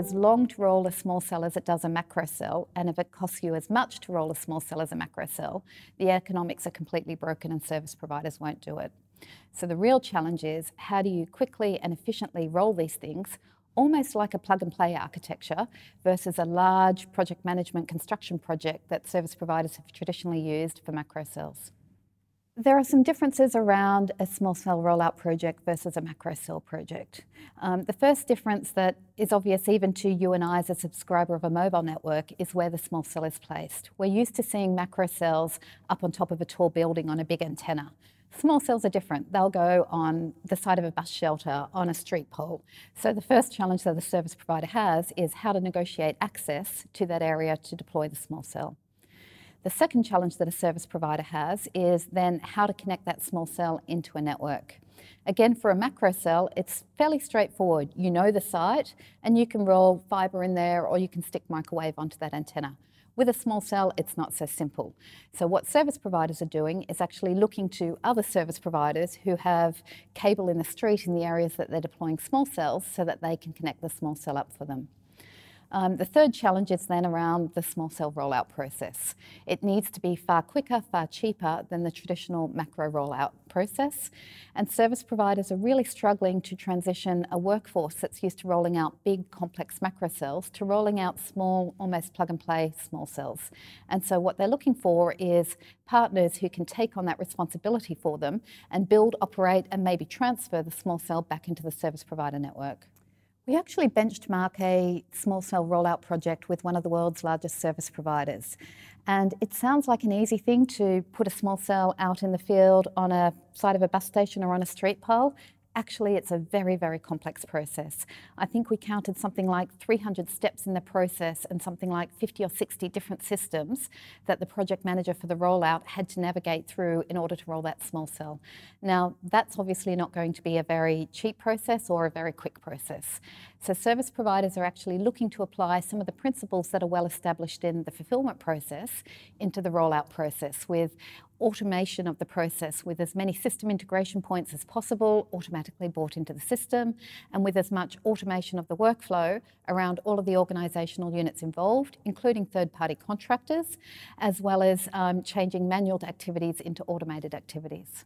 as long to roll a small cell as it does a macro cell, and if it costs you as much to roll a small cell as a macro cell, the economics are completely broken and service providers won't do it. So the real challenge is, how do you quickly and efficiently roll these things, almost like a plug-and-play architecture, versus a large project management construction project that service providers have traditionally used for macro cells. There are some differences around a small cell rollout project versus a macro cell project. The first difference that is obvious even to you and I as a subscriber of a mobile network is where the small cell is placed. We're used to seeing macro cells up on top of a tall building on a big antenna. Small cells are different. They'll go on the side of a bus shelter, on a street pole. So the first challenge that the service provider has is how to negotiate access to that area to deploy the small cell. The second challenge that a service provider has is then how to connect that small cell into a network. Again, for a macro cell, it's fairly straightforward. You know the site and you can roll fibre in there, or you can stick microwave onto that antenna. With a small cell, it's not so simple. So what service providers are doing is actually looking to other service providers who have cable in the street in the areas that they're deploying small cells so that they can connect the small cell up for them. The third challenge is then around the small cell rollout process. It needs to be far quicker, far cheaper than the traditional macro rollout process. And service providers are really struggling to transition a workforce that's used to rolling out big, complex macro cells to rolling out small, almost plug-and-play small cells. And so what they're looking for is partners who can take on that responsibility for them and build, operate, and maybe transfer the small cell back into the service provider network. We actually benchmark a small cell rollout project with one of the world's largest service providers. And it sounds like an easy thing to put a small cell out in the field on a side of a bus station or on a street pole. Actually, it's a very, very complex process. I think we counted something like 300 steps in the process and something like 50 or 60 different systems that the project manager for the rollout had to navigate through in order to roll that small cell. Now, that's obviously not going to be a very cheap process or a very quick process. So service providers are actually looking to apply some of the principles that are well established in the fulfillment process into the rollout process, with automation of the process, with as many system integration points as possible automatically brought into the system, and with as much automation of the workflow around all of the organisational units involved, including third-party contractors, as well as changing manual activities into automated activities.